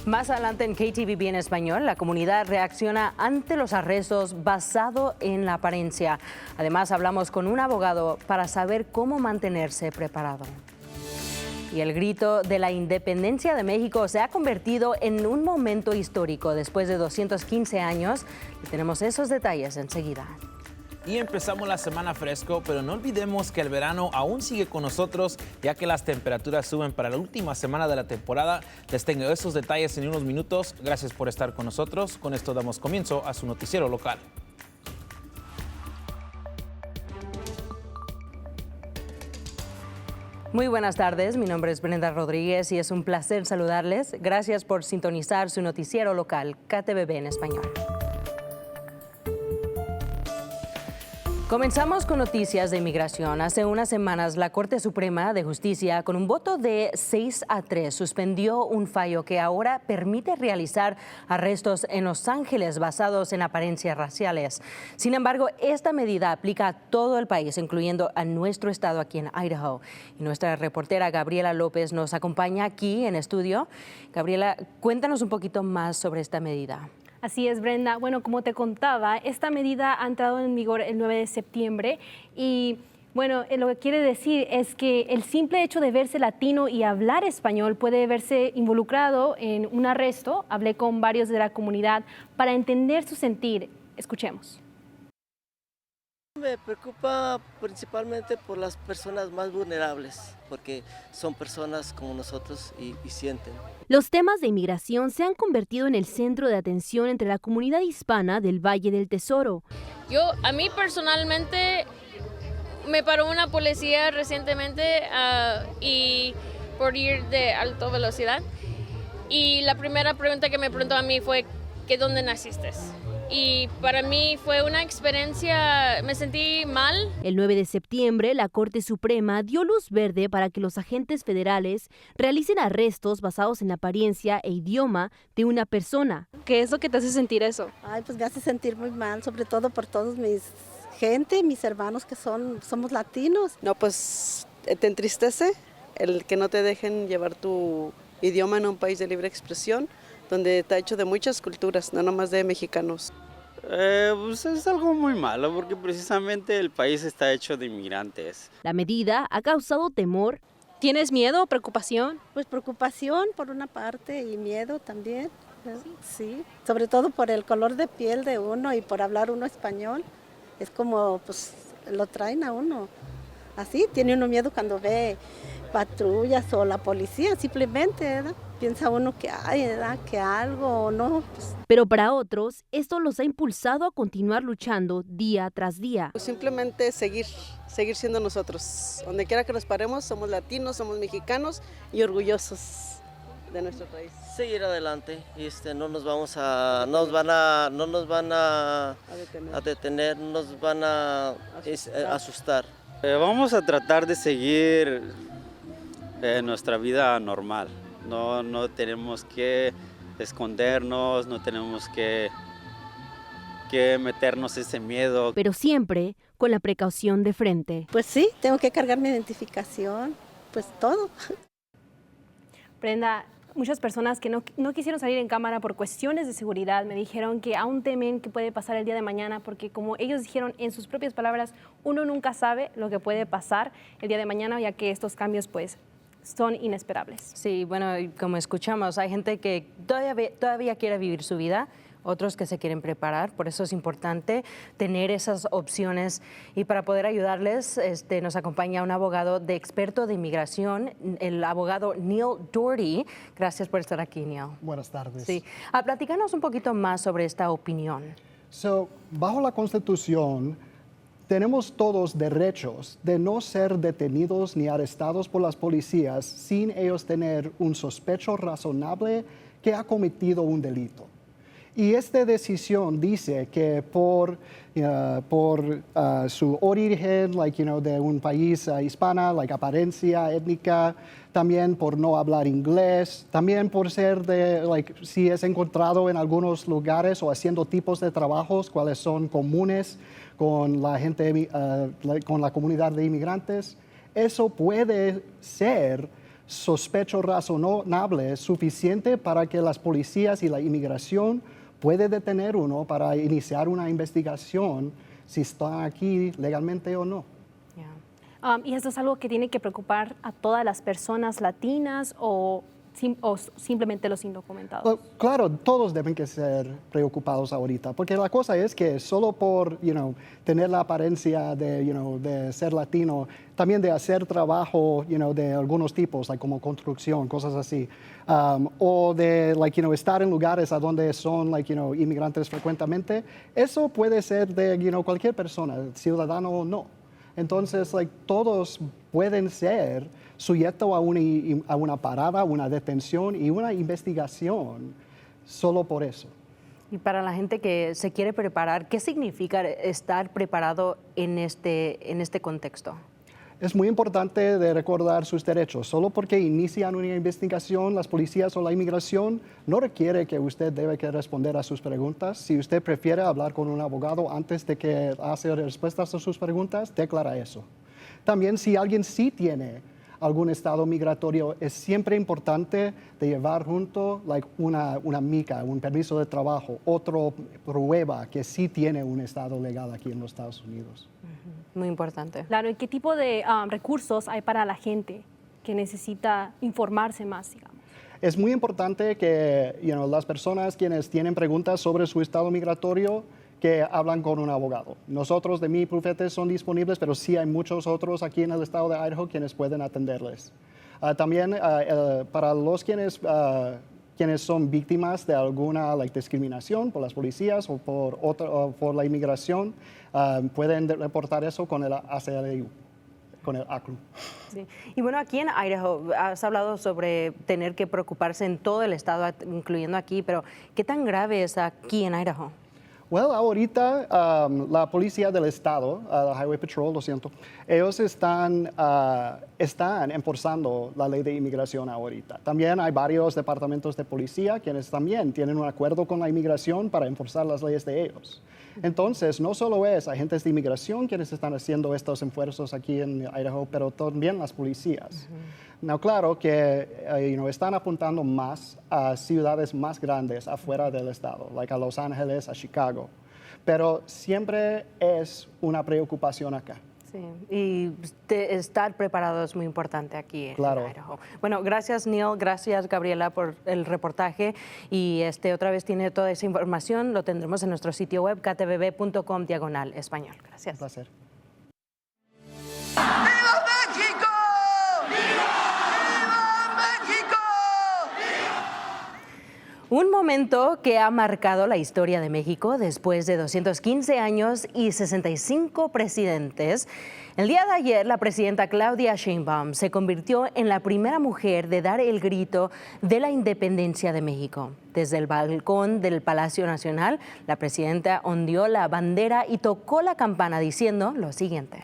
Más adelante en KTVB en español, la comunidad reacciona ante los arrestos basado en la apariencia. Además, hablamos con un abogado para saber cómo mantenerse preparado. Y el grito de la independencia de México se ha convertido en un momento histórico después de 215 años. Y tenemos esos detalles enseguida. Y empezamos la semana fresco, pero no olvidemos que el verano aún sigue con nosotros, ya que las temperaturas suben para la última semana de la temporada. Les tengo esos detalles en unos minutos. Gracias por estar con nosotros. Con esto damos comienzo a su noticiero local. Muy buenas tardes, mi nombre es Brenda Rodríguez y es un placer saludarles. Gracias por sintonizar su noticiero local, KTVB en español. Comenzamos con noticias de inmigración. Hace unas semanas, la Corte Suprema de Justicia, con un voto de 6-3, suspendió un fallo que ahora permite realizar arrestos en Los Ángeles basados en apariencias raciales. Sin embargo, esta medida aplica a todo el país, incluyendo a nuestro estado aquí en Idaho. Y nuestra reportera Gabriela López nos acompaña aquí en estudio. Gabriela, cuéntanos un poquito más sobre esta medida. Así es, Brenda. Bueno, como te contaba, esta medida ha entrado en vigor el 9 de septiembre y bueno, lo que quiere decir es que el simple hecho de verse latino y hablar español puede verse involucrado en un arresto. Hablé con varios de la comunidad para entender su sentir. Escuchemos. Me preocupa principalmente por las personas más vulnerables, porque son personas como nosotros y sienten. Los temas de inmigración se han convertido en el centro de atención entre la comunidad hispana del Valle del Tesoro. A mí personalmente me paró una policía recientemente y por ir de alta velocidad. Y la primera pregunta que me preguntó a mí fue ¿que dónde naciste? Y para mí fue una experiencia, me sentí mal. El 9 de septiembre, la Corte Suprema dio luz verde para que los agentes federales realicen arrestos basados en la apariencia e idioma de una persona. ¿Qué es lo que te hace sentir eso? Ay, pues me hace sentir muy mal, sobre todo por todos mis hermanos que somos latinos. No, pues te entristece el que no te dejen llevar tu idioma en un país de libre expresión, donde está hecho de muchas culturas, no nomás de mexicanos. Pues es algo muy malo porque precisamente el país está hecho de inmigrantes. La medida ha causado temor. ¿Tienes miedo o preocupación? Pues preocupación por una parte y miedo también. Sí, sobre todo por el color de piel de uno y por hablar uno español. Es como, pues, lo traen a uno. Así, tiene uno miedo cuando ve patrullas o la policía, simplemente, ¿verdad? Piensa uno que hay, ¿verdad? Que algo o no. Pues. Pero para otros, esto los ha impulsado a continuar luchando día tras día. Simplemente seguir siendo nosotros. Donde quiera que nos paremos, somos latinos, somos mexicanos y orgullosos de nuestro país. Seguir adelante, no nos van a detener, no nos van a asustar. Vamos a tratar de seguir nuestra vida normal. No tenemos que escondernos, no tenemos que meternos ese miedo. Pero siempre con la precaución de frente. Pues sí, tengo que cargar mi identificación, pues todo. Brenda, muchas personas que no quisieron salir en cámara por cuestiones de seguridad me dijeron que aún temen que puede pasar el día de mañana porque como ellos dijeron en sus propias palabras, uno nunca sabe lo que puede pasar el día de mañana ya que estos cambios pues son inesperables. Sí, bueno, como escuchamos, hay gente que todavía quiere vivir su vida, otros que se quieren preparar, por eso es importante tener esas opciones. Y para poder ayudarles, nos acompaña un abogado experto de inmigración, el abogado Neil Doherty. Gracias por estar aquí, Neil. Buenas tardes. Sí. Platícanos un poquito más sobre esta opinión. Bajo la Constitución, tenemos todos derechos de no ser detenidos ni arrestados por las policías sin ellos tener un sospecho razonable que ha cometido un delito. Y esta decisión dice que por su origen, de un país hispana, apariencia étnica, también por no hablar inglés, también por ser si es encontrado en algunos lugares o haciendo tipos de trabajos cuáles son comunes con la gente, con la comunidad de inmigrantes, eso puede ser sospecho razonable suficiente para que las policías y la inmigración pueden detener uno para iniciar una investigación si están aquí legalmente o no. ¿Y esto es algo que tiene que preocupar a todas las personas latinas o simplemente los indocumentados? Claro, todos deben que ser preocupados ahorita, porque la cosa es que solo por tener la apariencia de ser latino, también de hacer trabajo de algunos tipos, como construcción, cosas así, o de estar en lugares a donde son inmigrantes frecuentemente, eso puede ser de cualquier persona, ciudadano o no. Entonces, todos pueden ser sujetos a una parada, una detención y una investigación solo por eso. Y para la gente que se quiere preparar, ¿qué significa estar preparado en este contexto? Es muy importante de recordar sus derechos. Solo porque inician una investigación, las policías o la inmigración, no requiere que usted debe que responder a sus preguntas. Si usted prefiere hablar con un abogado antes de que hace respuestas a sus preguntas, declara eso. También si alguien sí tiene algún estado migratorio, es siempre importante de llevar junto una mica, un permiso de trabajo, otra prueba que sí tiene un estado legal aquí en los Estados Unidos. Muy importante. Claro, ¿y qué tipo de recursos hay para la gente que necesita informarse más, digamos? Es muy importante que las personas quienes tienen preguntas sobre su estado migratorio, que hablan con un abogado. Nosotros de Mi Profetes son disponibles, pero sí hay muchos otros aquí en el estado de Idaho quienes pueden atenderles. También para los quienes son víctimas de alguna discriminación por las policías o por la inmigración, pueden reportar eso con el ACLU, con el ACLU. Sí. Y bueno, aquí en Idaho has hablado sobre tener que preocuparse en todo el estado, incluyendo aquí, pero ¿qué tan grave es aquí en Idaho? Well, ahorita la policía del estado, la Highway Patrol, lo siento, ellos están enforzando la ley de inmigración ahorita. También hay varios departamentos de policía quienes también tienen un acuerdo con la inmigración para enforzar las leyes de ellos. Entonces, no solo es agentes de inmigración quienes están haciendo estos esfuerzos aquí en Idaho, pero también las policías. No, claro que están apuntando más a ciudades más grandes afuera del estado, a Los Ángeles, a Chicago, pero siempre es una preocupación acá. Sí, y estar preparado es muy importante aquí en Idaho. Bueno, gracias Neil, gracias Gabriela por el reportaje y otra vez tiene toda esa información, lo tendremos en nuestro sitio web ktvb.com/español. Gracias. Un placer. Un momento que ha marcado la historia de México después de 215 años y 65 presidentes. El día de ayer, la presidenta Claudia Sheinbaum se convirtió en la primera mujer de dar el grito de la independencia de México. Desde el balcón del Palacio Nacional, la presidenta ondeó la bandera y tocó la campana diciendo lo siguiente.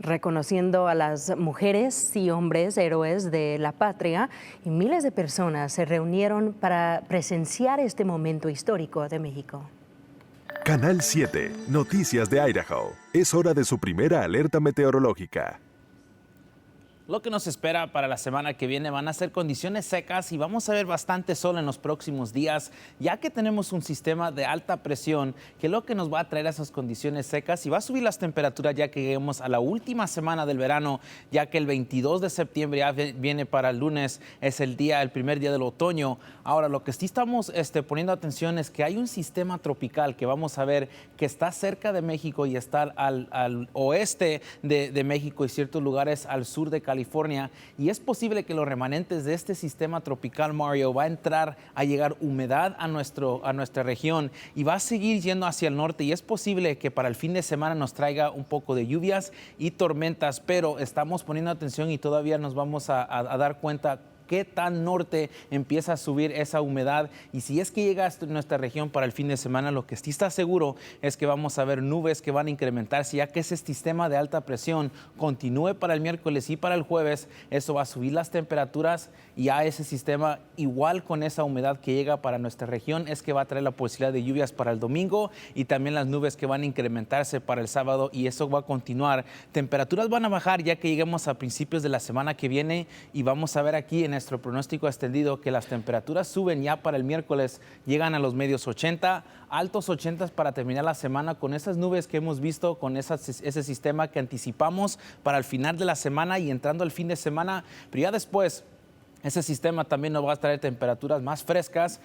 Reconociendo a las mujeres y hombres héroes de la patria, y miles de personas se reunieron para presenciar este momento histórico de México. Canal 7, Noticias de Idaho. Es hora de su primera alerta meteorológica. Lo que nos espera para la semana que viene van a ser condiciones secas y vamos a ver bastante sol en los próximos días, ya que tenemos un sistema de alta presión que lo que nos va a traer esas condiciones secas y va a subir las temperaturas ya que lleguemos a la última semana del verano, ya que el 22 de septiembre ya viene para el lunes, es el primer día del otoño. Ahora, lo que sí estamos poniendo atención es que hay un sistema tropical que vamos a ver que está cerca de México y está al oeste de México y ciertos lugares al sur de California, y es posible que los remanentes de este sistema tropical, Mario, va a entrar a llegar humedad a nuestra región y va a seguir yendo hacia el norte, y es posible que para el fin de semana nos traiga un poco de lluvias y tormentas, pero estamos poniendo atención y todavía nos vamos a dar cuenta qué tan norte empieza a subir esa humedad. Y si es que llega a nuestra región para el fin de semana, lo que sí está seguro es que vamos a ver nubes que van a incrementarse, ya que ese sistema de alta presión continúe para el miércoles y para el jueves. Eso va a subir las temperaturas y a ese sistema, igual con esa humedad que llega para nuestra región, es que va a traer la posibilidad de lluvias para el domingo y también las nubes que van a incrementarse para el sábado, y eso va a continuar. Temperaturas van a bajar ya que lleguemos a principios de la semana que viene, y vamos a ver aquí en nuestro pronóstico extendido que las temperaturas suben ya para el miércoles, llegan a los medios 80, altos 80 para terminar la semana con esas nubes que hemos visto, con ese sistema que anticipamos para el final de la semana y entrando al fin de semana, pero ya después ese sistema también nos va a traer temperaturas más frescas,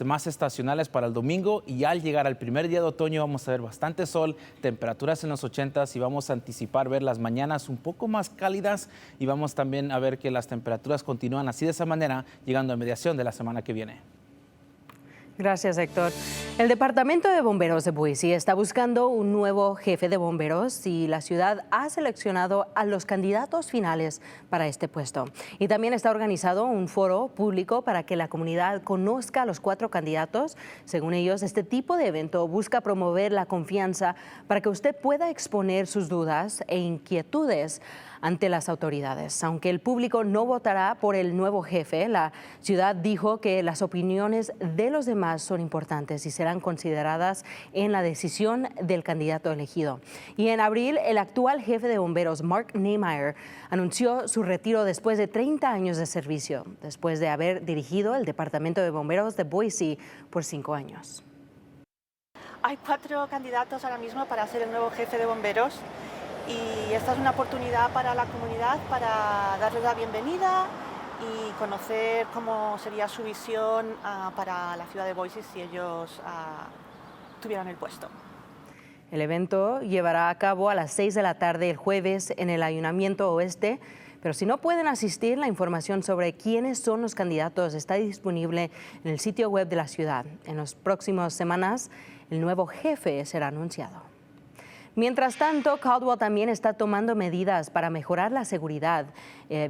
más estacionales para el domingo, y ya al llegar al primer día de otoño vamos a ver bastante sol, temperaturas en los 80s, y vamos a anticipar ver las mañanas un poco más cálidas, y vamos también a ver que las temperaturas continúan así de esa manera, llegando a mediación de la semana que viene. Gracias, Héctor. El Departamento de Bomberos de Boise está buscando un nuevo jefe de bomberos y la ciudad ha seleccionado a los candidatos finales para este puesto. Y también está organizado un foro público para que la comunidad conozca a los 4 candidatos. Según ellos, este tipo de evento busca promover la confianza para que usted pueda exponer sus dudas e inquietudes ante las autoridades. Aunque el público no votará por el nuevo jefe, la ciudad dijo que las opiniones de los demás son importantes y serán consideradas en la decisión del candidato elegido. Y en abril, el actual jefe de bomberos, Mark Nehmeyer, anunció su retiro después de 30 años de servicio, después de haber dirigido el Departamento de Bomberos de Boise por 5 años. Hay 4 candidatos ahora mismo para ser el nuevo jefe de bomberos. Y esta es una oportunidad para la comunidad para darles la bienvenida y conocer cómo sería su visión para la ciudad de Boise si ellos tuvieran el puesto. El evento llevará a cabo a las 6 de la tarde el jueves en el Ayuntamiento Oeste, pero si no pueden asistir, la información sobre quiénes son los candidatos está disponible en el sitio web de la ciudad. En las próximas semanas, el nuevo jefe será anunciado. Mientras tanto, Caldwell también está tomando medidas para mejorar la seguridad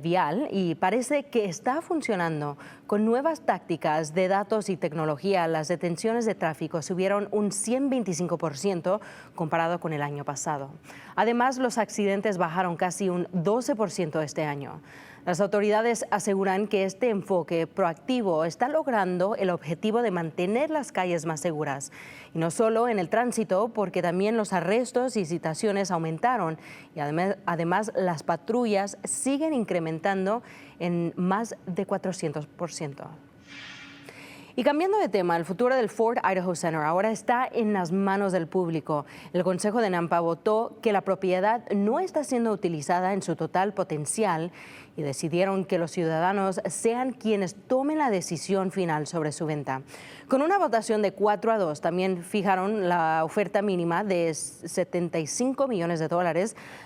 vial y parece que está funcionando. Con nuevas tácticas de datos y tecnología, las detenciones de tráfico subieron un 125% comparado con el año pasado. Además, los accidentes bajaron casi un 12% este año. Las autoridades aseguran que este enfoque proactivo está logrando el objetivo de mantener las calles más seguras. Y no solo en el tránsito, porque también los arrestos y citaciones aumentaron. Y además las patrullas siguen incrementando en más de 400%. Y cambiando de tema, el futuro del Ford Idaho Center ahora está en las manos del público. El Consejo de Nampa votó que la propiedad no está siendo utilizada en su total potencial y decidieron que los ciudadanos sean quienes tomen la decisión final sobre su venta. Con una votación de 4-2, también fijaron la oferta mínima de $75 millones.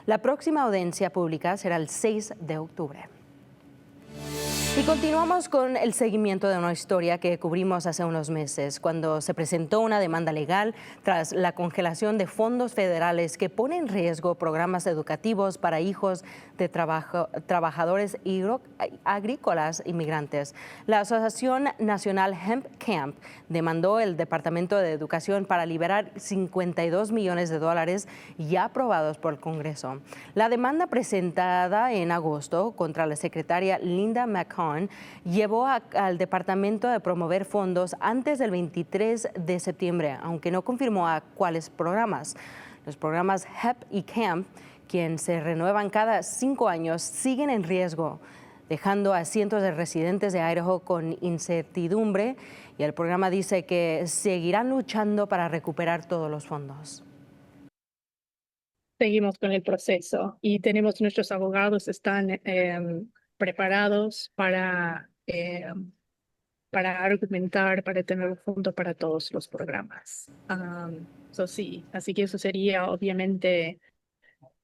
La próxima audiencia pública será el 6 de octubre. Y continuamos con el seguimiento de una historia que cubrimos hace unos meses, cuando se presentó una demanda legal tras la congelación de fondos federales que pone en riesgo programas educativos para hijos de trabajadores agrícolas inmigrantes. La Asociación Nacional Hemp Camp demandó el Departamento de Educación para liberar $52 millones ya aprobados por el Congreso. La demanda presentada en agosto contra la secretaria Linda McCahon llevó al departamento de promover fondos antes del 23 de septiembre, aunque no confirmó a cuáles programas. Los programas HEP y CAMP, quienes se renuevan cada 5 años, siguen en riesgo, dejando a cientos de residentes de Idaho con incertidumbre, y el programa dice que seguirán luchando para recuperar todos los fondos. Seguimos con el proceso y tenemos nuestros abogados están preparados para argumentar, para tener un fondo para todos los programas. Sí, así que eso sería obviamente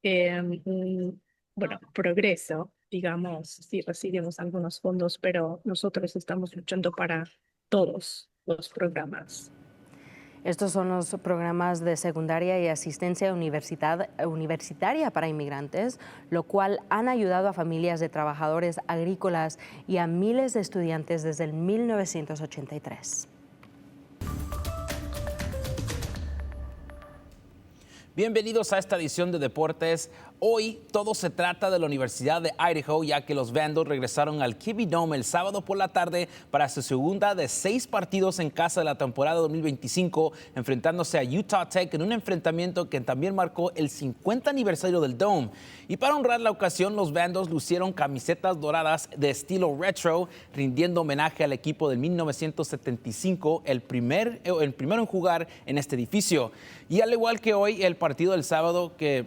un progreso, digamos, si recibimos algunos fondos, pero nosotros estamos luchando para todos los programas. Estos son los programas de secundaria y asistencia universitaria para inmigrantes, lo cual han ayudado a familias de trabajadores agrícolas y a miles de estudiantes desde el 1983. Bienvenidos a esta edición de Deportes. Hoy todo se trata de la Universidad de Idaho, ya que los Vandals regresaron al Kibbie Dome el sábado por la tarde para su segunda de 6 partidos en casa de la temporada 2025, enfrentándose a Utah Tech en un enfrentamiento que también marcó el 50 aniversario del Dome. Y para honrar la ocasión, los Vandals lucieron camisetas doradas de estilo retro, rindiendo homenaje al equipo de 1975, el primero en jugar en este edificio. Y al igual que hoy, el partido del sábado que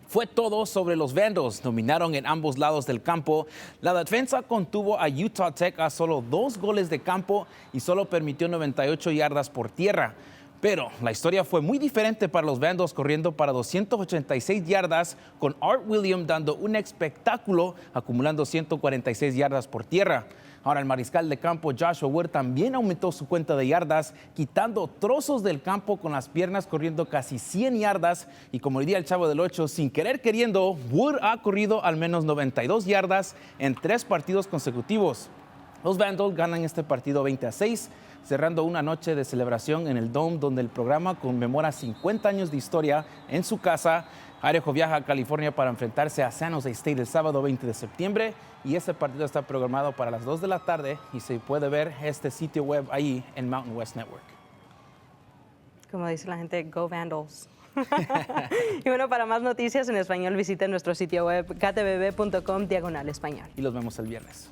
fue todo sobre los Vandals. Dominaron en ambos lados del campo. La defensa contuvo a Utah Tech a solo 2 goles de campo y solo permitió 98 yardas por tierra. Pero la historia fue muy diferente para los Vandals, corriendo para 286 yardas, con Art Williams dando un espectáculo, acumulando 146 yardas por tierra. Ahora el mariscal de campo Joshua Ward también aumentó su cuenta de yardas, quitando trozos del campo con las piernas, corriendo casi 100 yardas. Y como diría el Chavo del 8, sin querer queriendo, Ward ha corrido al menos 92 yardas en 3 partidos consecutivos. Los Vandals ganan este partido 20-6, cerrando una noche de celebración en el Dome, donde el programa conmemora 50 años de historia en su casa. Idaho viaja a California para enfrentarse a San Jose State el sábado 20 de septiembre y este partido está programado para las 2 de la tarde y se puede ver este sitio web ahí en Mountain West Network. Como dice la gente, go Vandals. Y bueno, para más noticias en español visiten nuestro sitio web ktvb.com/español. Y los vemos el viernes.